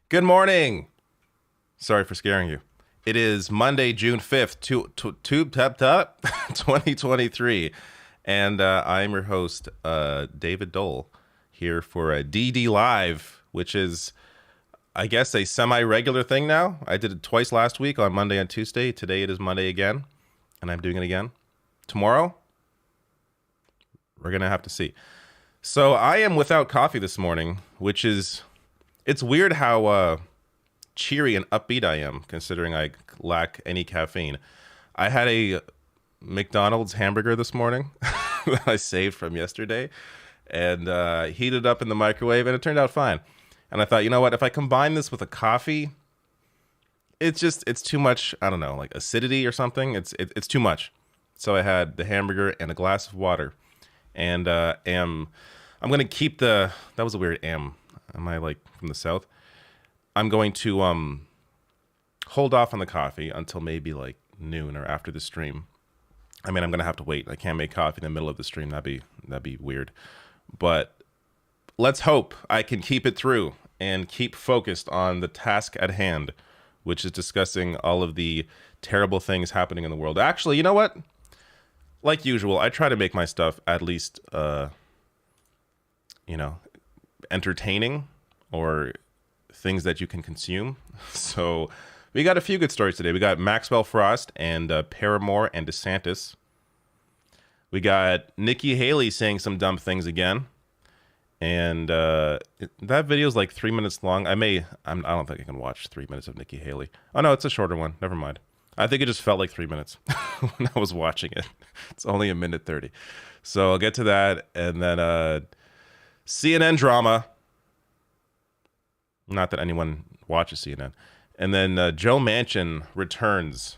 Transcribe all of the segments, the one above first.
Good morning. Sorry for scaring you. It is Monday, June 5th, 2023. And I'm your host, David Dole, here for a DD Live, which is, I guess, a semi-regular thing now. I did it twice last week on Monday and Tuesday. Today it is Monday again, and I'm doing it again. Tomorrow, we're going to have to see. So I am without coffee this morning, which is... It's weird how cheery and upbeat I am, considering I lack any caffeine. I had a McDonald's hamburger this morning that I saved from yesterday and heated up in the microwave, and it turned out fine. And I thought, you know what? If I combine this with a coffee, it's too much, I don't know, like acidity or something. It's too much. So I had the hamburger and a glass of water. And I'm going to keep that was a weird am I like from the South? I'm going to hold off on the coffee until maybe like noon or after the stream. I mean, I'm going to have to wait. I can't make coffee in the middle of the stream. That'd be weird. But let's hope I can keep it through and keep focused on the task at hand, which is discussing all of the terrible things happening in the world. Actually, you know what? like usual, I try to make my stuff at least, you know, entertaining or things that you can consume. So we got a few good stories today. We got Maxwell Frost and Paramore and DeSantis. We got Nikki Haley saying some dumb things again. And that video is like 3 minutes long. I don't think I can watch 3 minutes of Nikki Haley. Oh, no, it's a shorter one. Never mind. I think it just felt like 3 minutes when I was watching it. It's only 1:30. So I'll get to that. And then CNN drama. Not that anyone watches CNN. And then Joe Manchin returns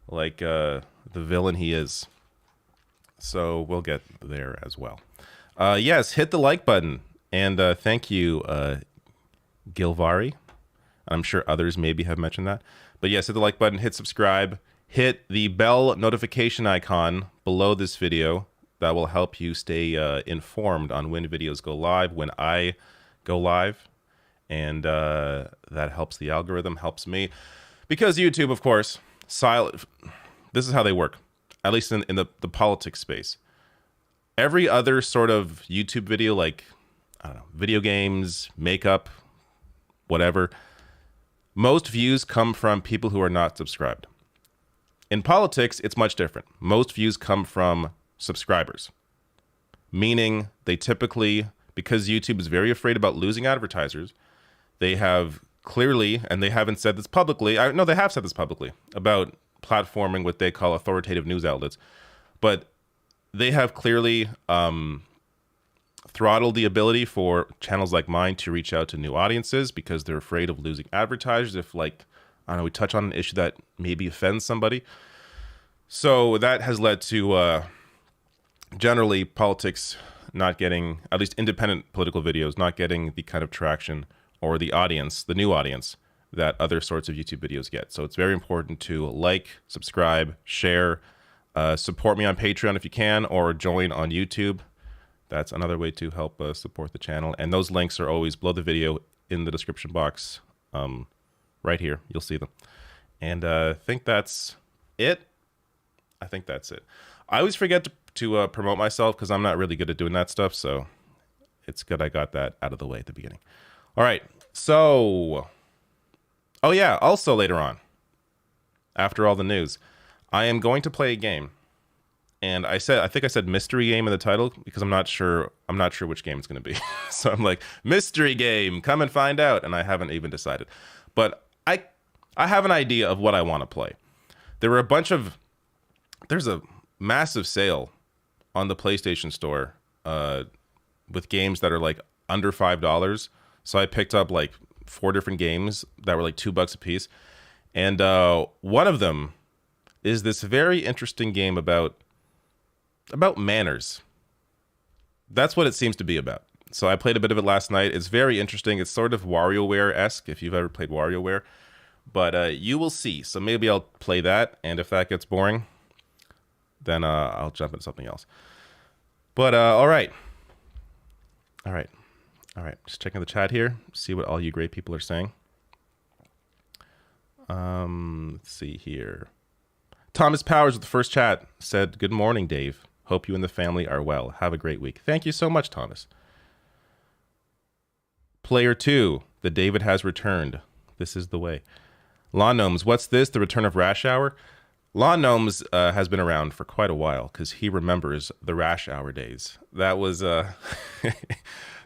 like the villain he is. So we'll get there as well. Yes, hit the like button. And thank you, Gilvari. I'm sure others maybe have mentioned that. But yes, hit the like button, hit subscribe, hit the bell notification icon below this video. That will help you stay informed on when videos go live, when I go live. And that helps the algorithm, helps me. Because YouTube, of course, this is how they work, at least in the politics space. Every other sort of YouTube video, like, I don't know, video games, makeup, whatever, most views come from people who are not subscribed. In politics, it's much different. Most views come from subscribers, meaning they typically, because YouTube is very afraid about losing advertisers, they have clearly, and they haven't said this publicly, no, they have said this publicly, about platforming what they call authoritative news outlets, but they have clearly throttled the ability for channels like mine to reach out to new audiences because they're afraid of losing advertisers if, like, I don't know, we touch on an issue that maybe offends somebody. So that has led to generally politics not getting, at least independent political videos, not getting the kind of traction or the audience, the new audience, that other sorts of YouTube videos get. So it's very important to like, subscribe, share, support me on Patreon if you can, or join on YouTube. That's another way to help support the channel. And those links are always below the video in the description box. Right here, you'll see them. And I think that's it. I think that's it. I always forget to promote myself because I'm not really good at doing that stuff. So it's good I got that out of the way at the beginning. All right. So, oh yeah, also later on, after all the news, I am going to play a game. And I think I said mystery game in the title because I'm not sure which game it's going to be. So I'm like, mystery game, come and find out. And I haven't even decided. But I have an idea of what I want to play. There's a massive sale on the PlayStation Store with games that are like under $5. So I picked up like 4 different games that were like $2 a piece. And one of them is this very interesting game about manners. That's what it seems to be about. So I played a bit of it last night. It's very interesting. It's sort of WarioWare-esque, if you've ever played WarioWare. But you will see. So maybe I'll play that, and if that gets boring, then I'll jump into something else. But all right. Just checking the chat here. See what all you great people are saying. Let's see here. Thomas Powers with the first chat said, "Good morning, Dave. Hope you and the family are well. Have a great week." Thank you so much, Thomas. Player 2, the David has returned. This is the way. Lawn Gnomes, what's this? The return of Rash Hour? Lawn Gnomes has been around for quite a while because he remembers the Rash Hour days. That was that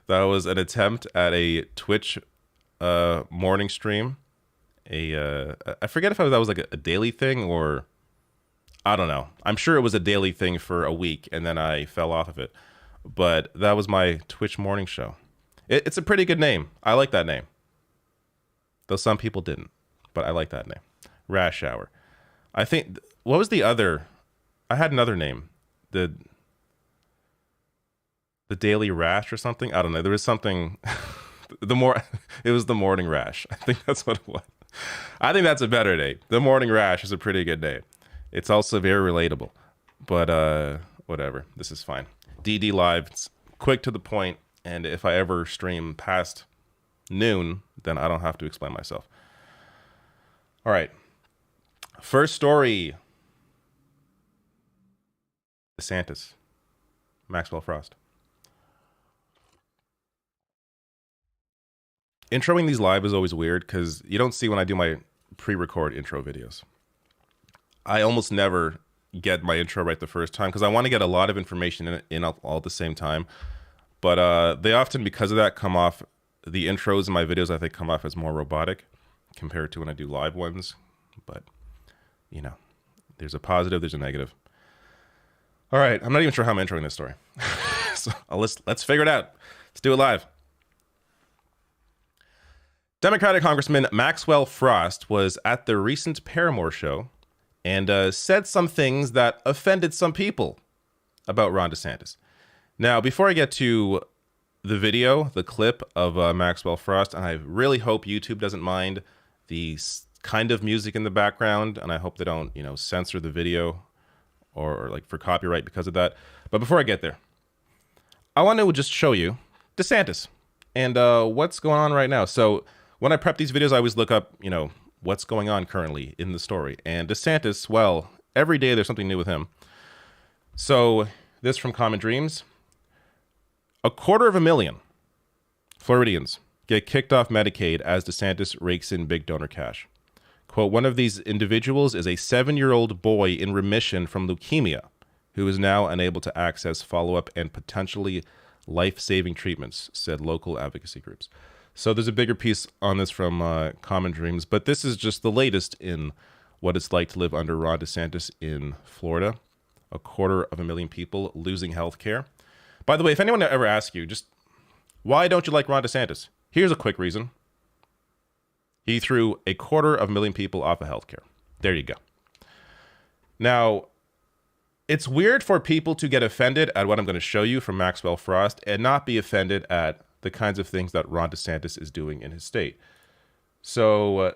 was an attempt at a Twitch morning stream. I forget if that was like a daily thing or I don't know. I'm sure it was a daily thing for a week and then I fell off of it. But that was my Twitch morning show. It's a pretty good name. I like that name. Though some people didn't. But I like that name. Rash Hour. I think, what was the other? I had another name. The Daily Rash or something? I don't know. There was something. It was the Morning Rash. I think that's what it was. I think that's a better name. The Morning Rash is a pretty good name. It's also very relatable. But whatever. This is fine. DD Live. It's quick to the point. And if I ever stream past noon, then I don't have to explain myself. All right. First story. DeSantis, Maxwell Frost. Introing these live is always weird because you don't see when I do my pre-record intro videos. I almost never get my intro right the first time because I want to get a lot of information in all at the same time. But they often, because of that, come off, the intros in my videos, I think, come off as more robotic compared to when I do live ones. But, you know, there's a positive, there's a negative. All right, I'm not even sure how I'm introing this story. So let's figure it out. Let's do it live. Democratic Congressman Maxwell Frost was at the recent Paramore show and said some things that offended some people about Ron DeSantis. Now, before I get to the video, the clip of Maxwell Frost, and I really hope YouTube doesn't mind the kind of music in the background, and I hope they don't, censor the video or like for copyright because of that. But before I get there, I want to just show you DeSantis and what's going on right now. So when I prep these videos, I always look up, what's going on currently in the story. And DeSantis, well, every day there's something new with him. So this from Common Dreams. 250,000 Floridians get kicked off Medicaid as DeSantis rakes in big donor cash. Quote, one of these individuals is a 7-year-old boy in remission from leukemia who is now unable to access follow-up and potentially life-saving treatments, said local advocacy groups. So there's a bigger piece on this from Common Dreams, but this is just the latest in what it's like to live under Ron DeSantis in Florida. 250,000 people losing health care. By the way, if anyone ever asks you, just why don't you like Ron DeSantis? Here's a quick reason. He threw 250,000 people off of health care. There you go. Now, it's weird for people to get offended at what I'm going to show you from Maxwell Frost and not be offended at the kinds of things that Ron DeSantis is doing in his state. So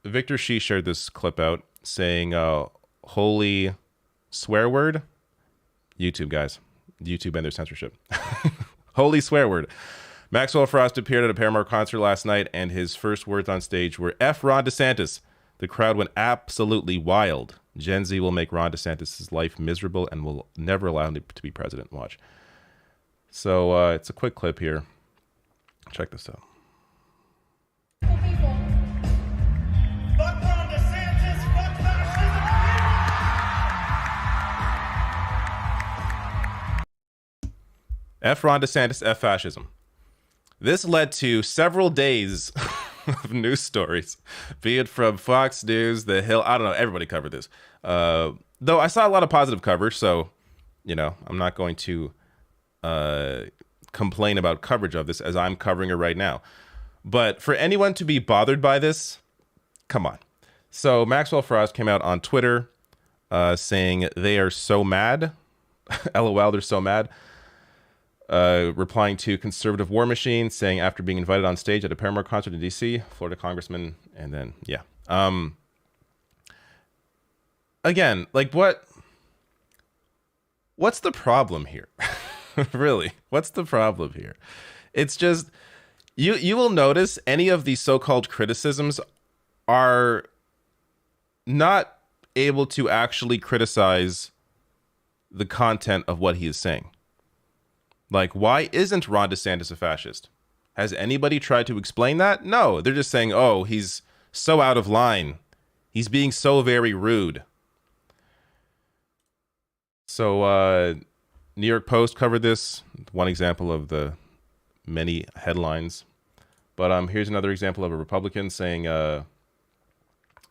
Victor Shi shared this clip out saying, holy swear word. YouTube, guys. YouTube and their censorship. Holy swear word. Maxwell Frost appeared at a Paramore concert last night, and his first words on stage were, F Ron DeSantis. The crowd went absolutely wild. Gen Z will make Ron DeSantis' life miserable and will never allow him to be president. Watch. So it's a quick clip here. Check this out. F Ron DeSantis, F fascism. This led to several days of news stories, be it from Fox News, The Hill. I don't know. Everybody covered this. Though I saw a lot of positive coverage, so, I'm not going to complain about coverage of this as I'm covering it right now. But for anyone to be bothered by this, come on. So Maxwell Frost came out on Twitter saying they are so mad. LOL, they're so mad. Replying to conservative War Machine, saying after being invited on stage at a Paramore concert in D.C., Florida congressman, and then, yeah. Again, like what's the problem here? Really, what's the problem here? It's just, you will notice any of these so-called criticisms are not able to actually criticize the content of what he is saying. Like, why isn't Ron DeSantis a fascist? Has anybody tried to explain that? No, they're just saying, oh, he's so out of line. He's being so very rude. So, New York Post covered this. One example of the many headlines. But here's another example of a Republican saying,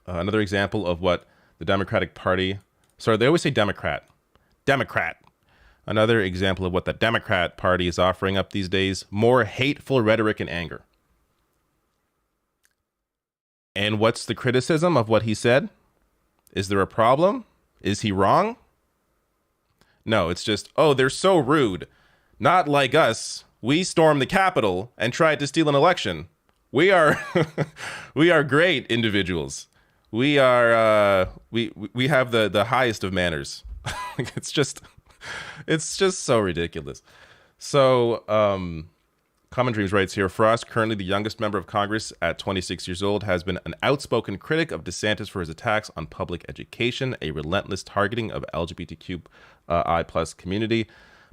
another example of what the Democratic Party, sorry, they always say Democrat. Another example of what the Democrat Party is offering up these days, more hateful rhetoric and anger. And what's the criticism of what he said? Is there a problem? Is he wrong? No, it's just, oh, they're so rude. Not like us. We stormed the Capitol and tried to steal an election. We are we are great individuals. We are we have the highest of manners. It's just so ridiculous. So Common Dreams writes here, Frost, currently the youngest member of Congress at 26 years old, has been an outspoken critic of DeSantis for his attacks on public education, a relentless targeting of LGBTQI plus community,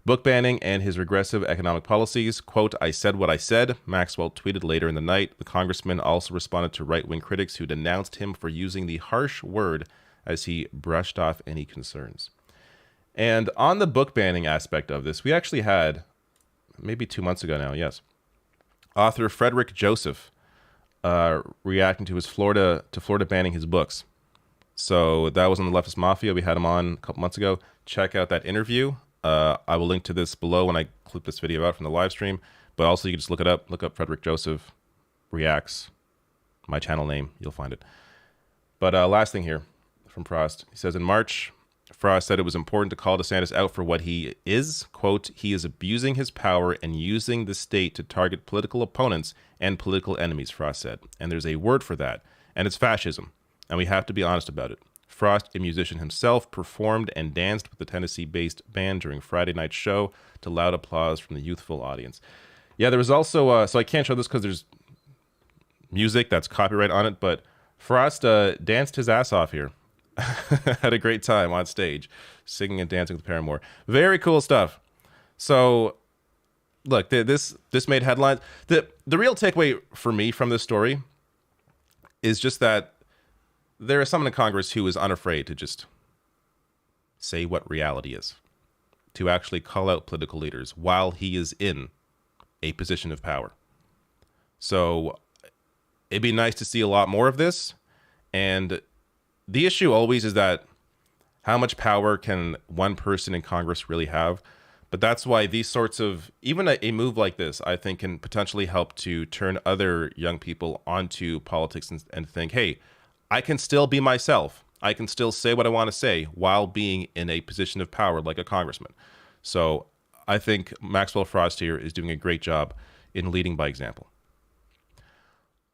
book banning, and his regressive economic policies. Quote, I said what I said, Maxwell tweeted later in the night. The congressman also responded to right-wing critics who denounced him for using the harsh word as he brushed off any concerns. And on the book banning aspect of this, we actually had, maybe 2 months ago now, yes, author Frederick Joseph reacting to Florida banning his books. So that was on the Leftist Mafia. We had him on a couple months ago. Check out that interview. I will link to this below when I clip this video out from the live stream. But also you can just look it up. Look up Frederick Joseph reacts. My channel name. You'll find it. But last thing here from Frost. He says, in March, Frost said it was important to call DeSantis out for what he is. Quote, he is abusing his power and using the state to target political opponents and political enemies, Frost said. And there's a word for that. And it's fascism. And we have to be honest about it. Frost, a musician himself, performed and danced with the Tennessee-based band during Friday night's show to loud applause from the youthful audience. Yeah, there was also, so I can't show this because there's music that's copyright on it, but Frost danced his ass off here. Had a great time on stage, singing and dancing with Paramore. Very cool stuff. So, look, this made headlines. The real takeaway for me from this story is just that there is someone in Congress who is unafraid to just say what reality is, to actually call out political leaders while he is in a position of power. So it'd be nice to see a lot more of this. And the issue always is that how much power can one person in Congress really have? But that's why these sorts of, even a move like this, I think can potentially help to turn other young people onto politics and think, hey, I can still be myself. I can still say what I want to say while being in a position of power like a congressman. So I think Maxwell Frost here is doing a great job in leading by example.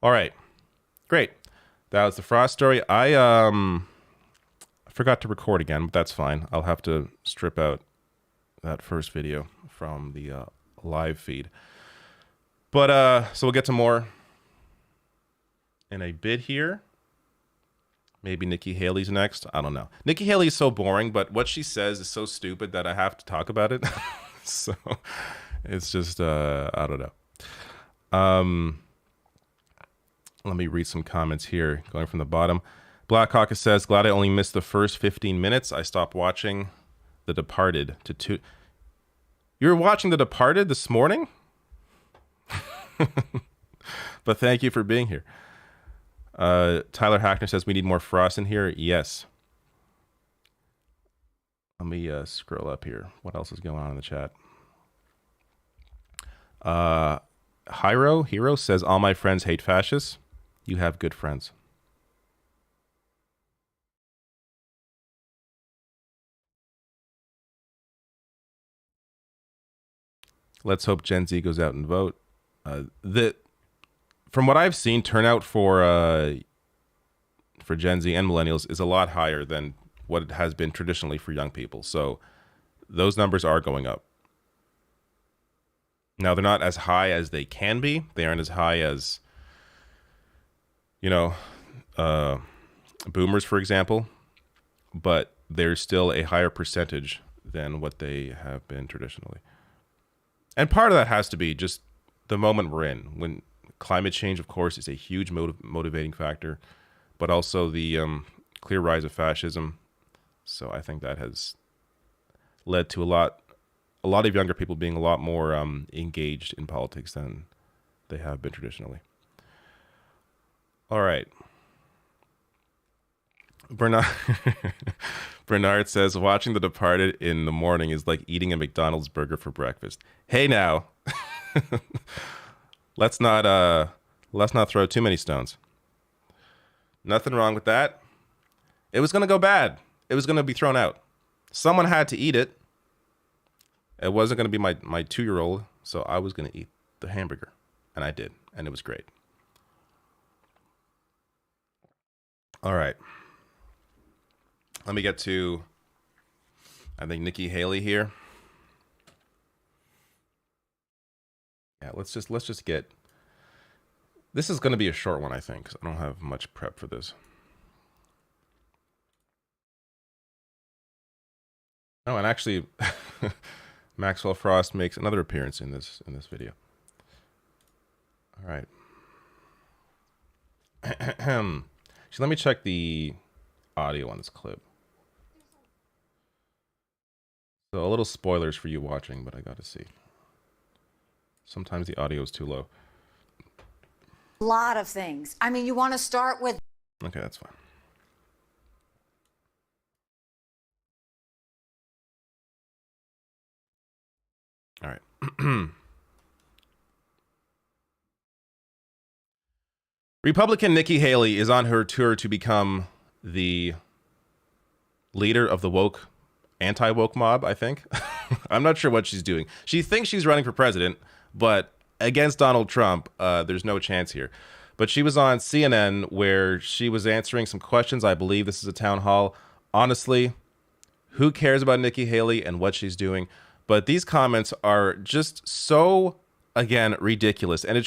All right, great. That was the Frost story. I forgot to record again, but that's fine. I'll have to strip out that first video from the live feed. But so we'll get to more in a bit here. Maybe Nikki Haley's next. I don't know. Nikki Haley is so boring, but what she says is so stupid that I have to talk about it. So it's just, I don't know. Let me read some comments here, going from the bottom. Black Caucus says, glad I only missed the first 15 minutes. I stopped watching The Departed to 2. You were watching The Departed this morning? But thank you for being here. Tyler Hackner says we need more Frost in here. Yes. Let me scroll up here. What else is going on in the chat? Hero says all my friends hate fascists. You have good friends. Let's hope Gen Z goes out and vote. From what I've seen, turnout for Gen Z and millennials is a lot higher than what it has been traditionally for young people. So those numbers are going up. Now, they're not as high as they can be. They aren't as high as, boomers, for example. But there's still a higher percentage than what they have been traditionally. And part of that has to be just the moment we're in, when climate change, of course, is a huge motivating factor, but also the clear rise of fascism. So I think that has led to a lot of younger people being a lot more engaged in politics than they have been traditionally. All right. Bernard says, watching The Departed in the morning is like eating a McDonald's burger for breakfast. Hey now. Let's not throw too many stones. Nothing wrong with that. It was going to go bad. It was going to be thrown out. Someone had to eat it. It wasn't going to be my 2-year-old, so I was going to eat the hamburger. And I did, and it was great. All right. Let me get to, I think, Nikki Haley here. Yeah, let's just get. This is going to be a short one, I think, because I don't have much prep for this. Oh, and actually, Maxwell Frost makes another appearance in this video. All right. So let me check the audio on this clip. So a little spoilers for you watching, but I got to see. Sometimes the audio is too low. A lot of things. I mean, you want to start with. Okay, that's fine. All right. Republican Nikki Haley is on her tour to become the leader of the woke, anti-woke mob, I think. I'm not sure what she's doing. She thinks she's running for president, but against Donald Trump, there's no chance here. But she was on CNN where she was answering some questions. I believe this is a town hall. Honestly, who cares about Nikki Haley and what she's doing? But these comments are just so, again, ridiculous. And it's